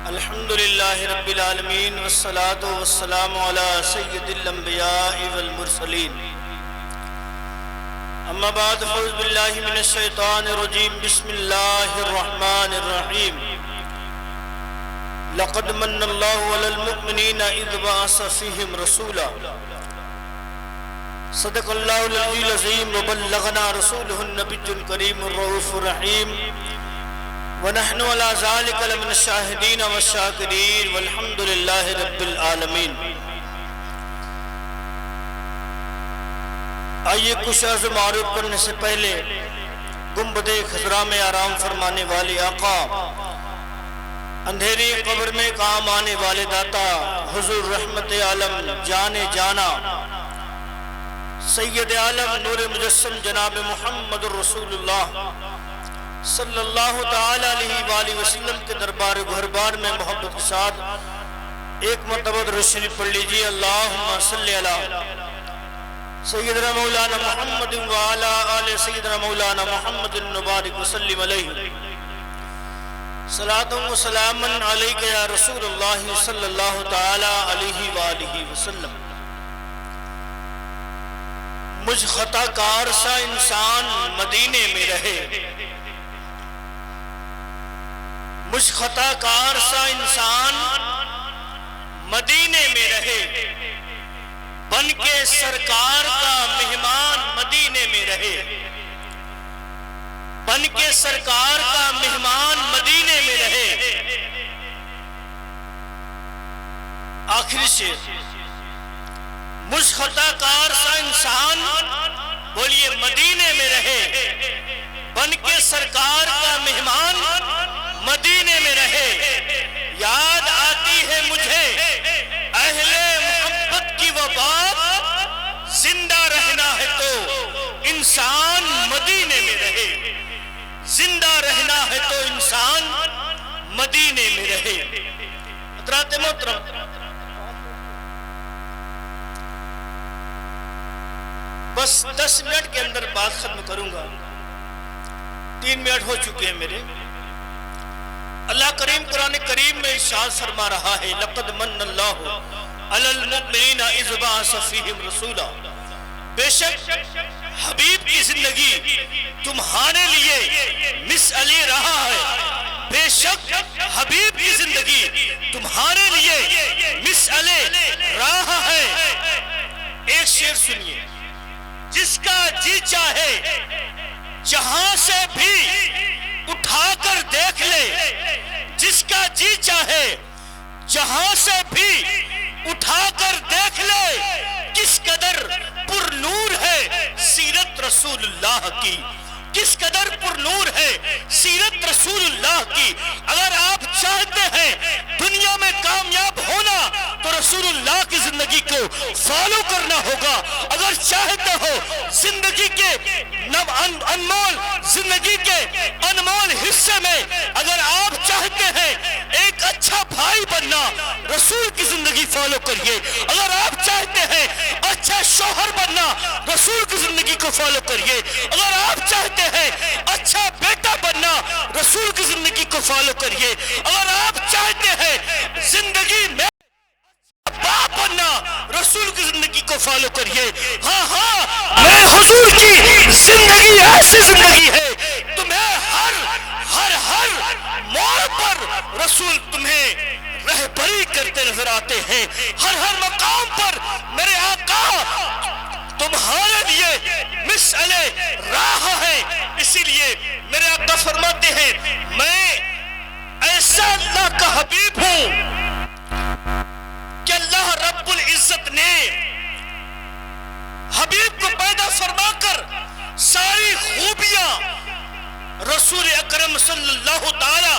الحمد للہ رب العالمین والصلاة والسلام علی سید الانبیاء والمرسلین اما بعد فاعوذ باللہ من الشیطان الرجیم بسم اللہ الرحمن الرحیم لقد من اللہ علی المؤمنین اذ بعث فیہم رسولا صدق اللہ العلی العظیم وبلغنا رسولہ النبی الکریم الرؤوف الرحیم ونحن على ذلك لمن الشاهدين والشاكرين والحمد لله رب العالمين۔ آئیے کچھ عرض معروف کرنے سے پہلے گنبد خضرا میں آرام فرمانے والے آقا، اندھیری قبر میں کام آنے والے داتا، حضور رحمت عالم جانے جانا سید عالم نور مجسم جناب محمد رسول اللہ صلی اللہ تعالی علیہ وآلہ وسلم کے دربار گھربار میں محبت کے ساتھ ایک مرتبہ روشنی پڑھ لیجیے۔ اللہم صلی علی سیدنا مولانا محمد وعلا آل سیدنا مولانا محمد مبارک وسلم علیہ صلاة و سلاما علیک یا رسول اللہ صلی اللہ تعالی علیہ وآلہ وسلم۔ مجھ خطا کار سا انسان مدینے میں رہے، مجھ خطا کار سا انسان مدینے میں رہے، بن کے سرکار کا مہمان مدینے میں رہے، بن کے سرکار کا مہمان مدینے میں رہے۔ آخری شعر، مجھ خطا کار سا انسان بولیے مدینے میں رہے، بن کے سرکار کا مہمان مدینے میں رہے۔ یاد آتی ہے مجھے اہل محبت کی وہ بات، زندہ رہنا ہے تو انسان مدینے میں رہے، زندہ رہنا ہے تو انسان مدینے میں رہے۔ حضرات محترم، بس 10 منٹ کے اندر بات ختم کروں گا، 3 منٹ ہو چکے ہیں میرے۔ اللہ کریم قرآن کریم میں ارشاد فرما رہا ہے، لقد من اللہ علی المؤمنین اذ بعث فیہم رسولا، بے شک حبیب کی زندگی تمہارے لیے مسئلے رہا ہے، بے شک حبیب کی زندگی تمہارے لیے مسئلے رہا ہے۔ ایک شعر سنیے، جس کا جی چاہے جہاں سے بھی اٹھا کر دیکھ لے، جس کا جی چاہے جہاں سے بھی اٹھا کر دیکھ لے، کس قدر پر نور ہے سیرت رسول اللہ کی، کس قدر پر نور ہے سیرت رسول اللہ کی۔ اگر آپ چاہتے ہیں دنیا میں کامیاب ہونا تو رسول اللہ کی زندگی کو فالو کرنا ہوگا۔ اگر چاہتے ہو زندگی کے انمول زندگی کے انمول حصے میں اگر آپ چاہتے ہیں ایک اچھا بھائی بننا، رسول کی زندگی فالو کریے۔ اگر آپ چاہتے ہیں اچھا شوہر بننا، رسول کی زندگی کو فالو کریے۔ اگر آپ چاہتے ہیں اچھا بیٹا بننا، رسول کی زندگی کو فالو کریے۔ اگر آپ چاہتے ہیں زندگی میں باپ بننا، رسول کی زندگی کو فالو کریے۔ ہاں میں حضور کی زندگی ایسی زندگی ہے، تمہیں ہر موڑ پر رسول تمہیں رہبری کرتے نظر آتے ہیں، ہر مقام پر میرے آقا تمہارے لیے مسئلے راہ ہے۔ اسی لیے میرے آقا فرماتے ہیں، میں ایسا اللہ کا حبیب ہوں کہ اللہ رب العزت نے حبیب کو پیدا فرما کر ساری خوبیاں رسول اکرم صلی اللہ تعالی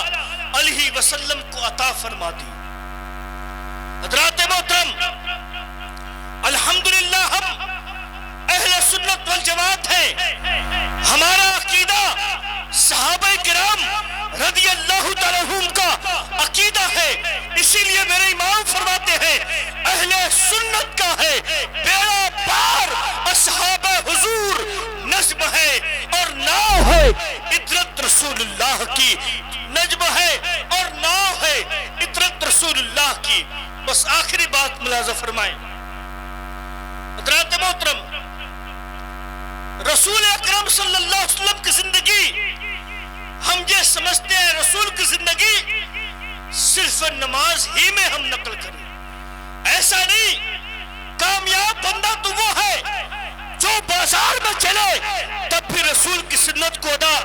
علیہ وسلم کو عطا فرما دی۔ حضرات محترم، الحمدللہ ہم اہل سنت والجماعت ہیں، ہمارا عقیدہ صحابہ کرام رضی اللہ تعالیٰ عنہم کا عقیدہ ہے۔ اسی لیے میرے امام فرماتے ہیں اہل سنت کا ہے بیڑا پار اصحاب حضور، نظم ہے اور ناؤ ہے عطرت رسول اللہ کی۔ کی نجم ہے اور ناؤ ہے اطرت رسول اللہ کی. بس آخری بات ملاحظہ فرمائیں حضرات محترم، رسول اکرم صلی اللہ علیہ وسلم کی زندگی ہم یہ سمجھتے ہیں رسول کی زندگی صرف نماز ہی میں ہم نقل کریں، ایسا نہیں. کامیاب بندہ تو وہ ہے جو بازار میں چلے تب بھی رسول کی سنت کو ادا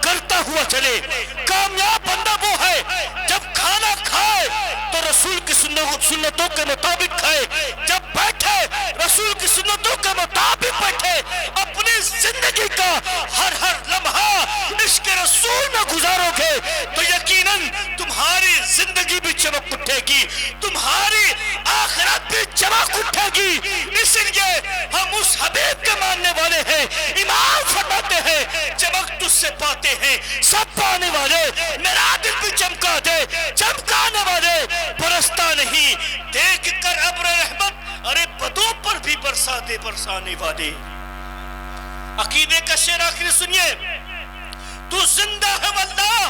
کرتا ہوا چلے. کامیاب بندہ وہ ہے جب کھانا کھائے تو رسول کی سنتوں کے مطابق کھائے، جب بیٹھے رسول کی سنتوں کے مطابق بیٹھے، اپنی زندگی کا ہر لمحہ عشق رسول میں گزارو گے تو یقیناً تمہاری زندگی بھی چمک اٹھے گی، تمہاری آخرت بھی چمک اٹھے گی. اس لیے ہم اس حبیب کے ماننے والے ہیں. امام فرماتے ہیں چمک تجھ سے پاتے ہیں سب پانے والے، میرا دل بھی چمکا دے چمکانے والے، برستا نہیں دیکھ کر ابر رحمت، ارے بدوں پر بھی برسا دے برسانے والے. عقیدے کا شعر آخری سنیے. تو زندہ ہے واللہ،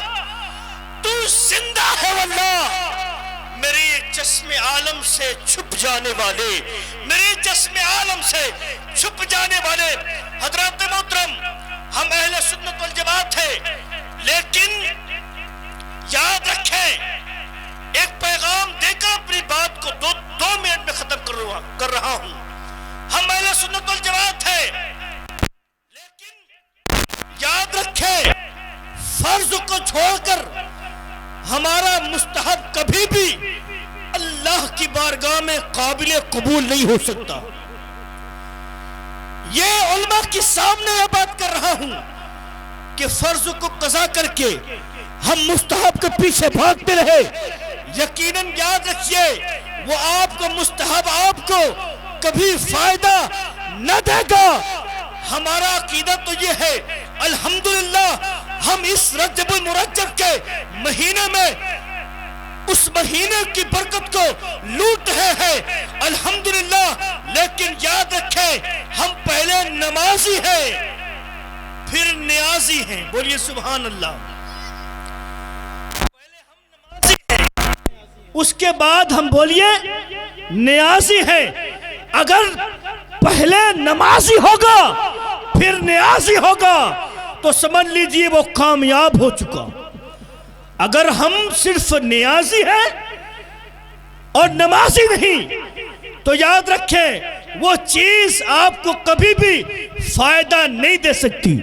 تو زندہ ہے واللہ، میرے جسم عالم سے چھپ جانے والے، میرے جسم عالم سے چھپ جانے والے. حضرات محترم، ہم اہل سنت والجماعت ہیں، لیکن یاد رکھیں ایک پیغام دے کر اپنی بات کو دو منٹ میں ختم کر رہا ہوں. ہم اہل سنت والجماعت ہیں، لیکن یاد رکھیں فرض کو چھوڑ کر ہمارا مستحب کبھی بھی اللہ کی بارگاہ میں قابل قبول نہیں ہو سکتا. یہ علماء کے سامنے یہ بات کر رہا ہوں کہ فرض کو قضا کر کے ہم مستحب کے پیچھے بھاگتے رہے، یقیناً یاد رکھیے وہ آپ کو مستحب آپ کو کبھی فائدہ نہ دے گا. ہمارا عقیدہ تو یہ ہے الحمدللہ ہم اس رجب المرجب کے مہینے میں اس مہینے کی برکت کو لوٹ رہے ہیں الحمدللہ. لیکن یاد رکھیں ہم پہلے نمازی ہیں پھر نیازی ہیں. بولیے سبحان اللہ. پہلے ہم نمازی ہیں اس کے بعد ہم بولیے نیازی ہیں. اگر پہلے نمازی ہوگا پھر نیازی ہوگا تو سمجھ لیجئے وہ کامیاب ہو چکا. اگر ہم صرف نیازی ہیں اور نمازی نہیں تو یاد رکھیں وہ چیز آپ کو کبھی بھی فائدہ نہیں دے سکتی،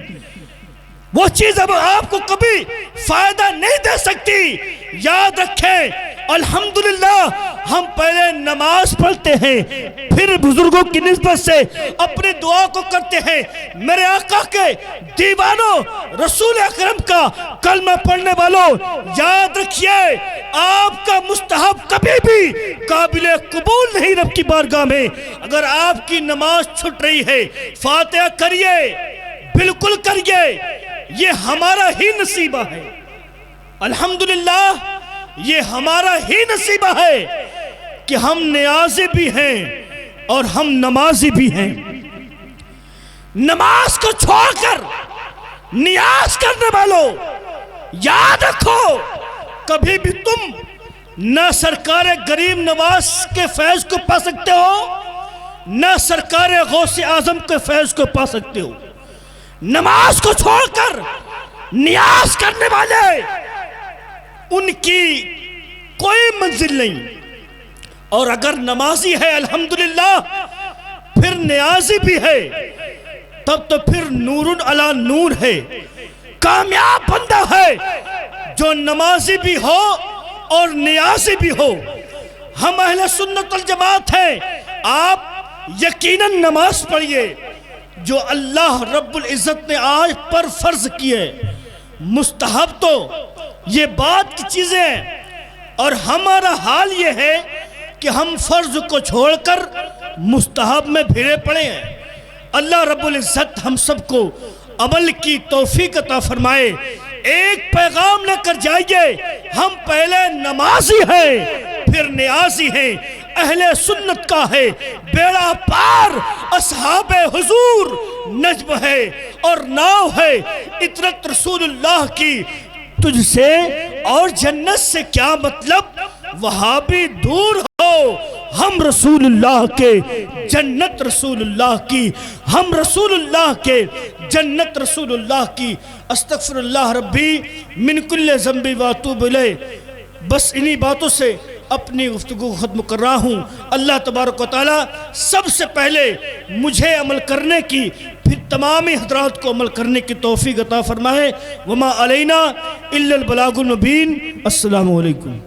وہ چیز اب آپ کو کبھی فائدہ نہیں دے سکتی. یاد رکھیں الحمدللہ ہم پہلے نماز پڑھتے ہیں پھر بزرگوں کی نسبت سے اپنی دعا کو کرتے ہیں. میرے آقا کے دیوانوں، رسول اکرم کا کلمہ پڑھنے والوں، یاد رکھیے آپ کا مستحب کبھی بھی قابل قبول نہیں رب کی بارگاہ میں. اگر آپ کی نماز چھٹ رہی ہے فاتحہ کریے، بالکل کریے، یہ ہمارا ہی نصیبہ ہے. الحمدللہ یہ ہمارا ہی نصیبہ ہے کہ ہم نیازی بھی ہیں اور ہم نمازی بھی ہیں. نماز کو چھوڑ کر نیاز کرنے والوں، یاد رکھو کبھی بھی تم نہ سرکار غریب نواز کے فیض کو پا سکتے ہو نہ سرکار غوث اعظم کے فیض کو پا سکتے ہو. نماز کو چھوڑ کر نیاز کرنے والے ان کی کوئی منزل نہیں. اور اگر نمازی ہے الحمدللہ پھر نیازی بھی ہے تب تو پھر نور علی نور ہے. کامیاب بندہ ہے جو نمازی بھی ہو اور نیازی بھی ہو. ہم اہل سنت والجماعت ہیں. آپ یقیناً نماز پڑھیے جو اللہ رب العزت نے آج پر فرض کیے. مستحب تو یہ بات کی چیزیں، اور ہمارا حال یہ ہے کہ ہم فرض کو چھوڑ کر مستحب میں بھیڑے پڑے ہیں. اللہ رب العزت ہم سب کو عمل کی توفیق عطا فرمائے. ایک پیغام لے کر جائیے، ہم پہلے نمازی ہیں پھر نیازی ہیں. اہل سنت کا ہے بیڑا پار، اصحاب حضور نجم ہے اور ناؤ ہے اطرت رسول اللہ کی. تجھ سے اور جنت سے کیا مطلب، وہابی دور ہو، ہم رسول اللہ کے جنت رسول اللہ کی، ہم رسول اللہ کے جنت رسول اللہ کی۔ استغفر اللہ ربی من کل ذنب واتوب الیہ۔ بس انہی باتوں سے اپنی گفتگو کو ختم کر رہا ہوں۔ اللہ تبارک و تعالی سب سے پہلے مجھے عمل کرنے کی، پھر تمامی حضرات کو عمل کرنے کی توفیق عطا فرمائے۔ وما علینا الا البلاغ المبین۔ السلام علیکم۔